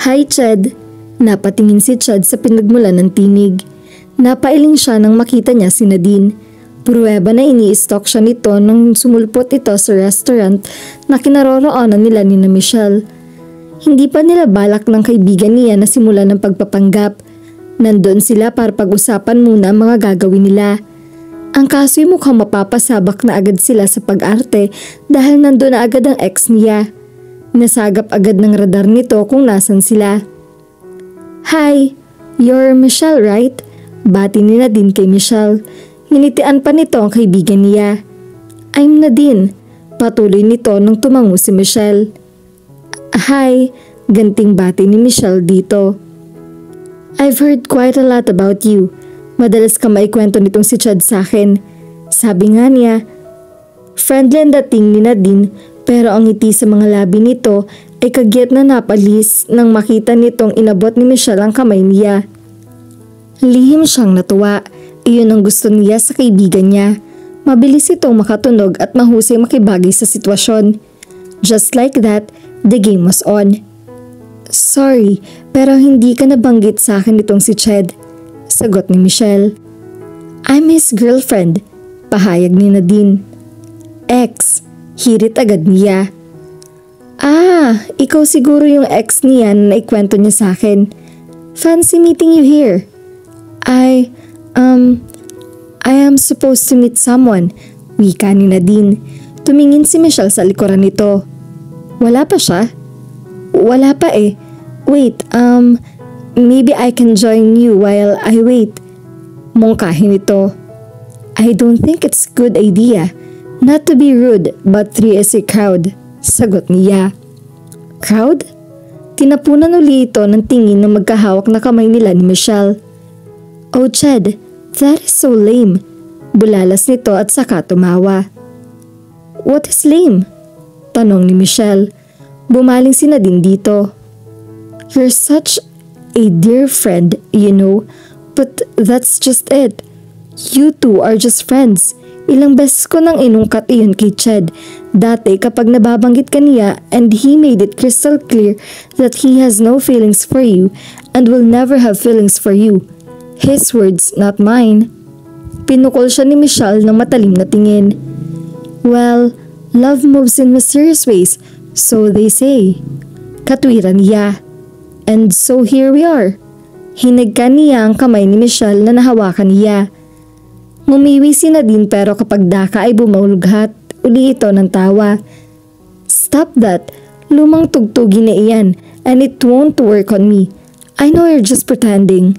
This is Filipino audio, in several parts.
Hi, Ched. Napatingin si Ched sa pinagmulan ng tinig. Napailing siya nang makita niya si Nadine. Pruweba na ini-stalk siya nito nang sumulpot ito sa restaurant na kinaroroonan nila ni Michelle. Hindi pa nila balak ng kaibigan niya na simulan ng pagpapanggap. Nandun sila para pag-usapan muna ang mga gagawin nila. Ang kaso'y mukhang mapapasabak na agad sila sa pag-arte dahil nandun na agad ang ex niya. Nasagap agad ng radar nito kung nasan sila. Hi, you're Michelle, right? Bati ni Nadine kay Michelle. Nginitian pa nito ang kaibigan niya. I'm Nadine. Patuloy nito nang tumango si Michelle. Hi, ganting bati ni Michelle dito. I've heard quite a lot about you. Madalas ka maikwento nitong si Chad sa akin. Sabi nga niya, friendly ang dating ni Nadine pero ang ngiti sa mga labi nito ay kagyat na napalis nang makita nitong inabot ni Michelle ang kamay niya. Lihim siyang natuwa. Iyon ang gusto niya sa kaibigan niya. Mabilis itong makatunog at mahusay makibagay sa sitwasyon. Just like that, the game was on. Sorry, pero hindi ka nabanggit sa akin itong si Ched. Sagot ni Michelle. I'm his girlfriend, pahayag ni Nadine. Ex, hirit agad niya. Ah, ikaw siguro yung ex niya na naikwento niya sa akin. Fancy meeting you here. I am supposed to meet someone, wika ni Nadine. Tumingin si Michelle sa likuran nito. Wala pa siya? Wala pa eh. Wait, maybe I can join you while I wait. Mungkahin ito. I don't think it's a good idea. Not to be rude, but three is a crowd. Sagot niya. Crowd? Tinapunan uli ito ng tingin na magkahawak na kamay nila ni Michelle. Oh Ched, that is so lame. Bulalas nito at saka tumawa. What is lame? Tanong ni Michelle. Bumaling si Nadine dito. You're such a dear friend, you know, but that's just it. You two are just friends. Ilang beses ko nang inungkat iyon kay Ched. Dati kapag nababanggit ka niya and he made it crystal clear that he has no feelings for you and will never have feelings for you. His words, not mine. Pinukol siya ni Michelle ng matalim na tingin. Well, love moves in mysterious ways, so they say. Katwiran niya. And so here we are. Hinagka niya ang kamay ni Michelle na nahawakan niya. Ngumiwi si Nadine pero kapag daka ay bumahulughat, uli ito ng tawa. Stop that. Lumang tugtugin na iyan and it won't work on me. I know you're just pretending.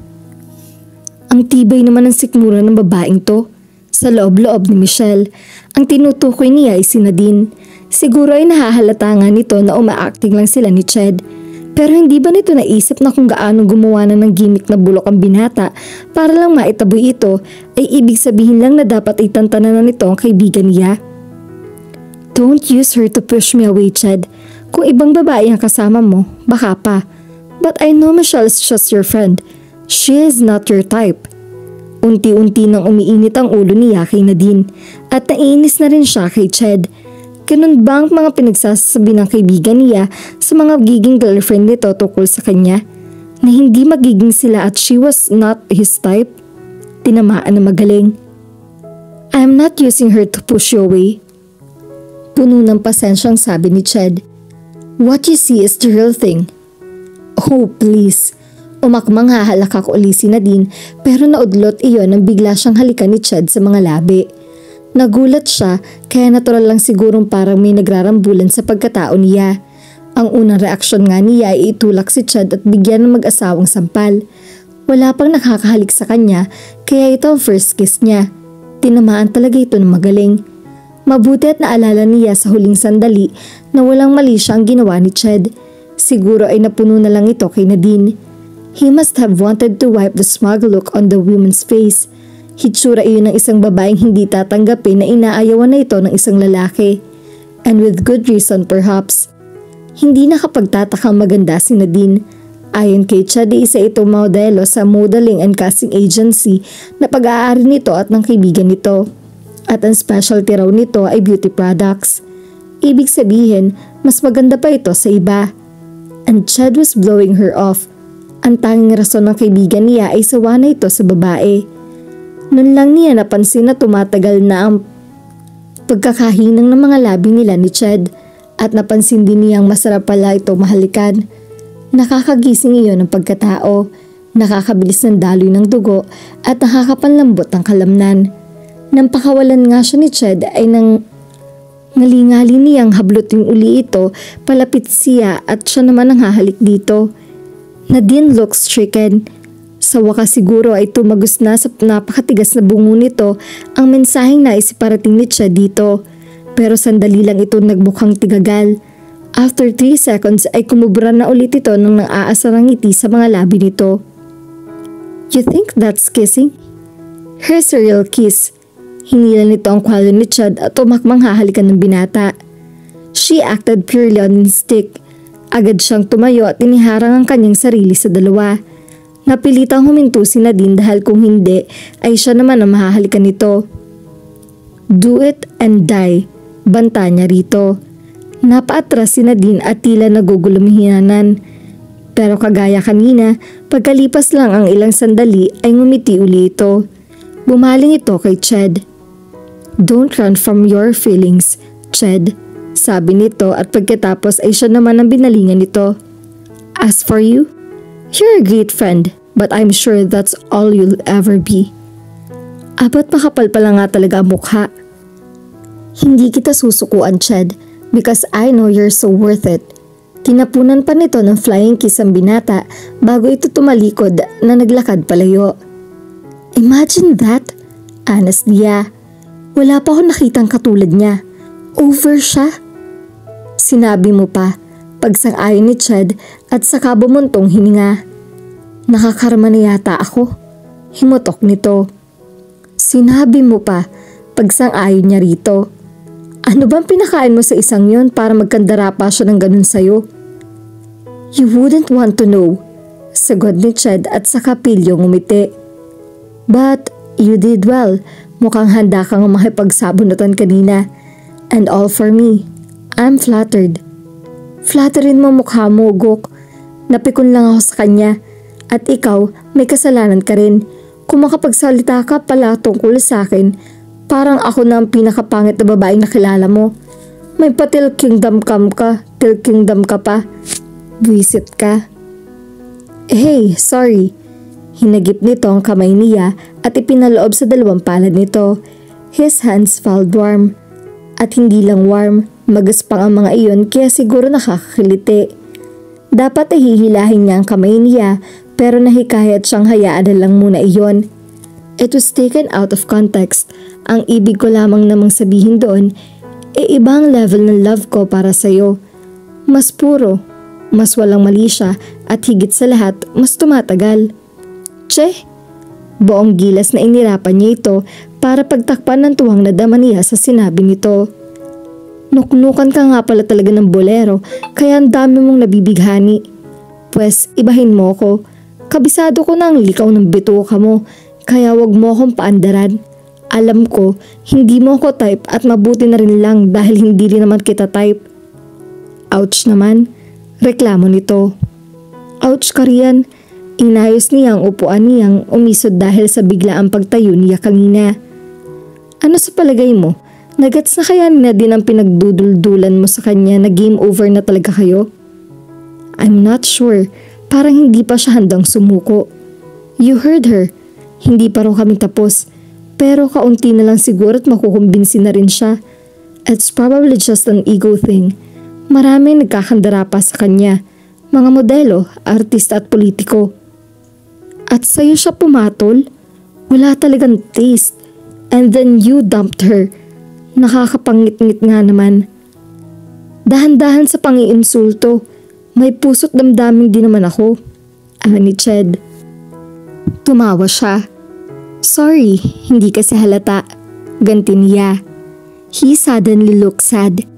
Ang tibay naman ng sikmura ng babaeng to. Sa loob-loob ni Michelle, ang tinutukoy niya ay si Nadine. Siguro ay nahahalata nga nito na uma-acting lang sila ni Ched. Pero hindi ba nito naisip na kung gaano gumawa na ng gimmick na bulok ang binata para lang maitaboy ito ay ibig sabihin lang na dapat itantanan na nito ang kaibigan niya? Don't use her to push me away, Ched. Kung ibang babae ang kasama mo, baka pa. But I know Michelle is just your friend. She is not your type. Unti-unti nang umiinit ang ulo niya kay Nadine at naiinis na rin siya kay Ched. Ganun ba ang mga pinagsasabi ng kaibigan niya sa mga giging girlfriend nito tungkol sa kanya? Na hindi magiging sila at she was not his type? Tinamaan na magaling. I'm not using her to push you away. Puno ng pasensyang sabi ni Ched. What you see is the real thing. Oh please. Umakmang hahalakak uli si Nadine pero naudlot iyon nang bigla siyang halikan ni Ched sa mga labi. Nagulat siya kaya natural lang sigurong parang may nagrarambulan sa pagkatao niya. Ang unang reaksyon nga niya ay itulak si Ched at bigyan ng mag-asawang sampal. Wala pang nakakahalik sa kanya kaya ito ang first kiss niya. Tinamaan talaga ito ng magaling. Mabuti at naalala niya sa huling sandali na walang mali siya ang ginawa ni Ched. Siguro ay napuno na lang ito kay Nadine. He must have wanted to wipe the smug look on the woman's face. Hitsura iyon ng isang babaeng hindi tatanggapin na inaayawan na ito ng isang lalaki. And with good reason perhaps. Hindi nakapagtatakang maganda si Nadine. Ayon kay Ched, isa itong modelo sa modeling and casting agency na pag-aari nito at ng kaibigan nito. At ang specialty raw nito ay beauty products. Ibig sabihin, mas maganda pa ito sa iba. And Chad was blowing her off. Ang tanging rason ng kaibigan niya ay sawa na ito sa babae. Noon lang niya napansin na tumatagal na ang pagkakahinang ng mga labi nila ni Chad at napansin din niyang masarap pala ito mahalikan. Nakakagising iyon ng pagkatao, nakakabilis ng daloy ng dugo at nakakapanlambot ng kalamnan. Nang pakawalan nga siya ni Chad ay ngalingali niyang hablutin uli ito palapit siya at siya naman ang hahalik dito. Nadine looks stricken. Sa wakas siguro ay tumagos na sa napakatigas na bungo nito ang mensaheng nais iparating ni Chad dito. Pero sandali lang ito nagmukhang tigagal. After 3 seconds ay kumubra na ulit ito nang nang-aasarang ngiti sa mga labi nito. You think that's kissing? Here's a real kiss. Hinila nito ang kwalo ni Chad at umakmang hahalikan ng binata. She acted purely on instinct. Agad siyang tumayo at iniharang ang kanyang sarili sa dalawa. Napilitang huminto si Nadine dahil kung hindi ay siya naman ang mahahalikan nito. Do it and die, banta niya rito. Napaatras si Nadine at tila nagugulumihanan. Pero kagaya kanina, pagkalipas lang ang ilang sandali ay ngumiti uli ito. Bumaling ito kay Chad. Don't run from your feelings, Chad, sabi nito at pagkatapos ay siya naman ang binalingan nito. As for you, you're a great friend but I'm sure that's all you'll ever be. Abot makapal pala nga talaga ang mukha. Hindi kita susukuan, Chad, because I know you're so worth it. Tinapunan pa nito ng flying kiss ang binata bago ito tumalikod na naglakad palayo. Imagine that, Anas niya. Wala pa ako nakitang katulad niya. Over siya. Sinabi mo pa, pagsang-ayon ni Chad at saka bumuntong hininga. Nakakarma na yata ako. Himutok nito. Sinabi mo pa, pagsang-ayon niya rito. Ano bang pinakain mo sa isang yon para magkandara pa siya ng ganun sa'yo? You wouldn't want to know, sagot ni Chad at saka pilyong umiti. But you did well. Mukhang handa kang makipagsabunutan kanina. And all for me. I'm flattered. Flatterin mo mukha mo, Gok. Napikon lang ako sa kanya. At ikaw, may kasalanan ka rin. Kung makapagsalita ka pala tungkol sa akin, parang ako na ang pinakapangit na babaeng nakilala mo. May pa-till kingdom come ka, till kingdom ka pa. Buisit ka. Hey, sorry. Hinagip nito ang kamay niya at ipinaloob sa dalawang palad nito. His hands felt warm. At hindi lang warm, magaspang ang mga iyon kaya siguro nakakakiliti. Dapat ay hihilahin niya ang kamay niya pero nahikayat siyang hayaan na lang muna iyon. It was taken out of context. Ang ibig ko lamang namang sabihin doon, ibang level ng love ko para sa'yo. Mas puro, mas walang mali siya at higit sa lahat, mas tumatagal. Che! Buong gilas na inirapan niya ito para pagtakpan ng tuwang nadama niya sa sinabi nito. Nuknukan ka nga pala talaga ng bolero kaya ang dami mong nabibighani. Pwes, ibahin mo ko. Kabisado ko na ang likaw ng bituka mo kaya wag mo akong paandaran. Alam ko, hindi mo ako type at mabuti na rin lang dahil hindi rin naman kita type. Ouch naman, reklamo nito. Ouch ka riyan. Inayos niya ang upuan niyang umisod dahil sa biglaang pagtayo niya kanina. Ano sa palagay mo? Nagets na kaya na din ang pinagduduldulan mo sa kanya na game over na talaga kayo? I'm not sure. Parang hindi pa siya handang sumuko. You heard her. Hindi pa raw kami tapos. Pero kaunti na lang siguro at makukumbinsi na rin siya. It's probably just an ego thing. Maraming nagkakandara pa sa kanya. Mga modelo, artista at politiko. At sa'yo siya pumatol? Wala talagang taste. And then you dumped her. Nakakapangit-ngit nga naman. Dahan-dahan sa pangiinsulto. May puso't damdamin din naman ako. Ni Chad. Tumawa siya. Sorry, hindi kasi halata. Ganti niya. He suddenly looked sad.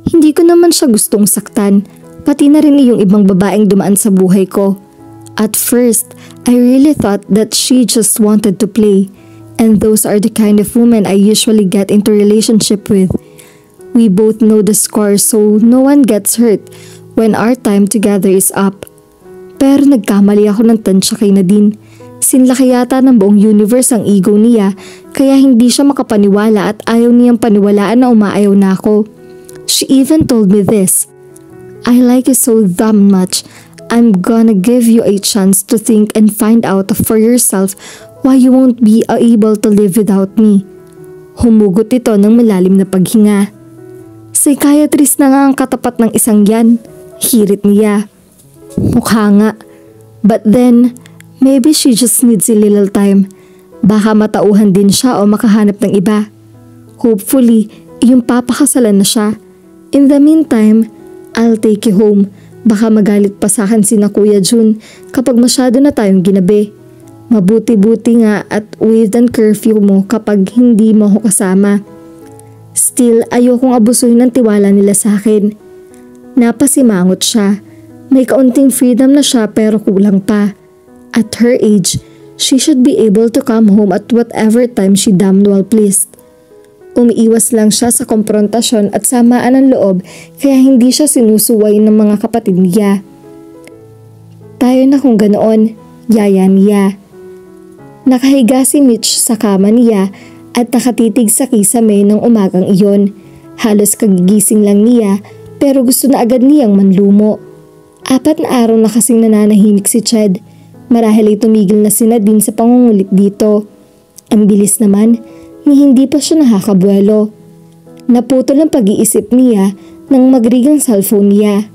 Hindi ko naman siya gustong saktan. Pati na rin yung ibang babaeng dumaan sa buhay ko. At first, I really thought that she just wanted to play. And those are the kind of women I usually get into relationship with. We both know the score so no one gets hurt when our time together is up. Pero nagkamali ako ng tansya kay Nadine. Sinlaki yata ng buong universe ang ego niya kaya hindi siya makapaniwala at ayaw niyang paniwalaan na umaayaw na ako. She even told me this. I like you so damn much. I'm gonna give you a chance to think and find out for yourself why you won't be able to live without me. Humugot ito ng malalim na paghinga. Psychiatrist na nga ang katapat ng isang yan. Hirit niya. Mukha nga. But then, maybe she just needs a little time. Baka matauhan din siya o makahanap ng iba. Hopefully, yung papakasalan na siya. In the meantime, I'll take you home. Baka magalit pa sa akin sina Kuya Jun kapag masyado na tayong ginabi. Mabuti-buti nga at wave and curfew mo kapag hindi mo ako kasama. Still, ayokong abusuhin ng tiwala nila sa akin. Napasimangot siya. May kaunting freedom na siya pero kulang pa. At her age, she should be able to come home at whatever time she damn well pleased. Umiiwas lang siya sa komprontasyon at samaan ng loob kaya hindi siya sinusuway ng mga kapatid niya. Tayo na kung ganoon, yaya niya. Nakahiga si Mitch sa kama niya at nakatitig sa kisame ng umagang iyon. Halos kagigising lang niya pero gusto na agad niyang manlumo. 4 na araw na kasing nananahimik si Ched. Marahil ay tumigil na si Nadine sa pangungulit dito. Ang bilis naman, ni hindi pa siya nakakabuelo. Naputol ang pag-iisip niya nang magrigang cellphone niya.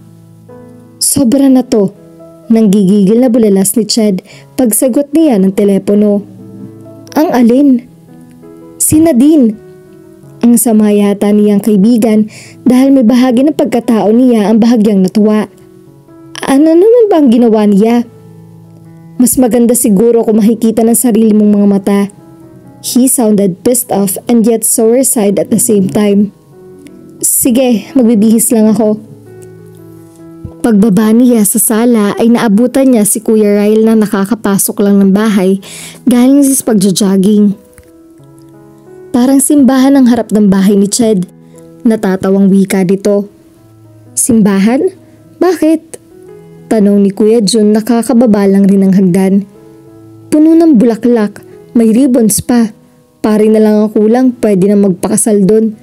Sobra na to, nang gigigil na bulalas ni Ched pagsagot niya ng telepono. Ang alin? Si Nadine. Ang sama yata niyang kaibigan dahil may bahagi ng pagkatao niya ang bahagyang natuwa. Ano naman ba ang ginawa niya? Mas maganda siguro kung makikita ng sarili mong mga mata. He sounded pissed off and yet sour-eyed at the same time. Sige, magbibihis lang ako. Pagbaba niya sa sala ay naabutan niya si Kuya Ryle na nakakapasok lang ng bahay galing sa pagja-jogging. Parang simbahan ang harap ng bahay ni Ched. Natatawang wika dito. Simbahan? Bakit? Tanong ni Kuya Jun nakakababa lang rin ng hagdan. Puno ng bulaklak, may ribbons pa. Pare na lang ang kulang, pwede na magpakasal doon.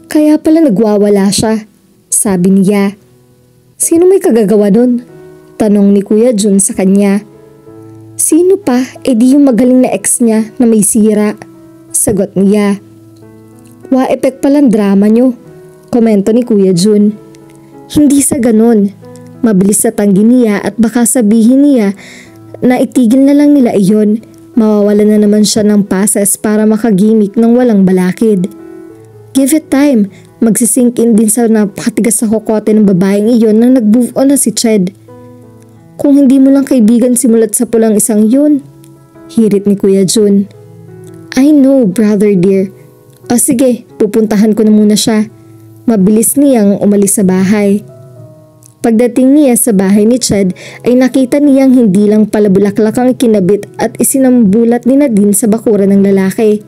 Kaya pala nagwawala siya, sabi niya. Sino may kagagawa doon? Tanong ni Kuya Jun sa kanya. Sino pa? Di yung magaling na ex niya na may sira. Sagot niya. Wa-epek palang drama nyo, komento ni Kuya Jun. Hindi sa ganon. Mabilis sa tanggi niya at baka sabihin niya na itigil na lang nila iyon. Mawawala na naman siya ng passes para makagimik ng walang balakid. Give it time. Magsisink in din sa napakatigas sa kokote ng babaeng iyon na nag-move on na si Ched. Kung hindi mo lang kaibigan simulat sa pulang isang yun. Hirit ni Kuya Jun. I know, brother dear. O sige, pupuntahan ko na muna siya. Mabilis niyang umalis sa bahay. Pagdating niya sa bahay ni Ched ay nakita niyang hindi lang pala bulaklak ang ikinabit at isinambulat ni Nadine sa bakuran ng lalaki.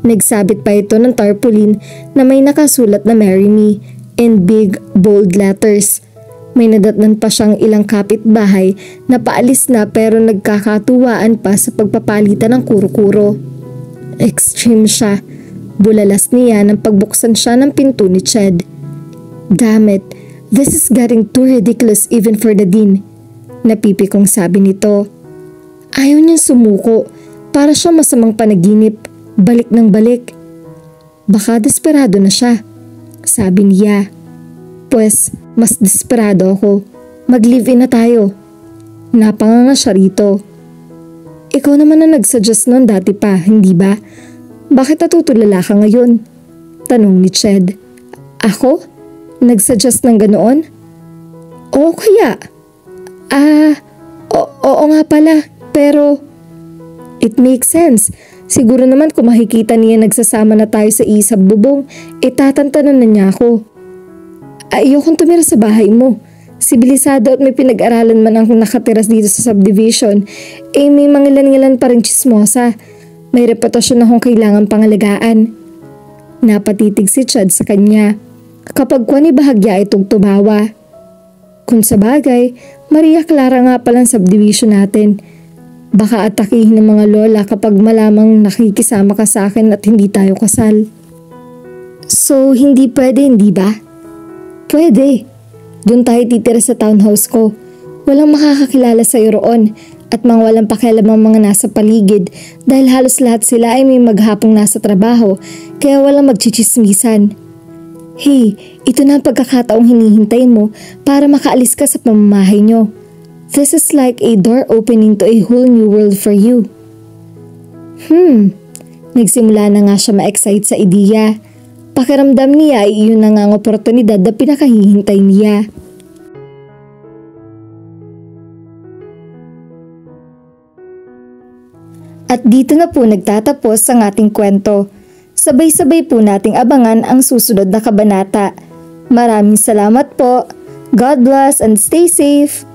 Nagsabit pa ito ng tarpaulin na may nakasulat na Marry Me in big bold letters. May nadatnan pa siyang ilang kapitbahay na paalis na pero nagkakatuwaan pa sa pagpapalitan ng kuro-kuro. Extreme siya. Bulalas niya nang pagbuksan siya ng pinto ni Ched. Damn it. This is getting too ridiculous even for Nadine. Napipikong sabi nito. Ayaw niyang sumuko. Para siya masamang panaginip. Balik ng balik. Baka desperado na siya. Sabi niya. Pues, mas desperado ako. Mag-live-in na tayo. Napanganga siya rito. Ikaw naman na nagsuggest nun dati pa, hindi ba? Bakit natutulala ka ngayon? Tanong ni Ched. Ako? Nagsuggest ng ganoon? Oo kaya? Oo nga pala, pero it makes sense. Siguro naman kung makikita niya nagsasama na tayo sa isang bubong, tatantanan na niya ako. Ayokong tumira sa bahay mo. Sibilisado at may pinag-aralan man ang nakatiras dito sa subdivision, may mangilan-ngilan pa rin chismosa. May reputasyon akong kailangan pangalagaan. Napatitig si Ched sa kanya. Kapag kuwan bahagya itong tumawa. Kung sa bagay, Maria Clara nga palang subdivision natin. Baka atakihin ng mga lola kapag malamang nakikisama ka sa akin at hindi tayo kasal. So, hindi pwede, hindi ba? Pwede. Doon tayo titira sa townhouse ko. Walang makakakilala sa'yo roon at mga walang pakialam ang mga nasa paligid dahil halos lahat sila ay may maghapong nasa trabaho kaya walang magchichismisan. Hey, ito na ang pagkakataong hinihintay mo para makaalis ka sa pamamahay nyo. This is like a door opening to a whole new world for you. Nagsimula na nga siya ma-excite sa ideya. Pakiramdam niya ay iyon na nga ang oportunidad na pinakahihintay niya. At dito na po nagtatapos ang ating kwento. Sabay-sabay po nating abangan ang susunod na kabanata. Maraming salamat po. God bless and stay safe.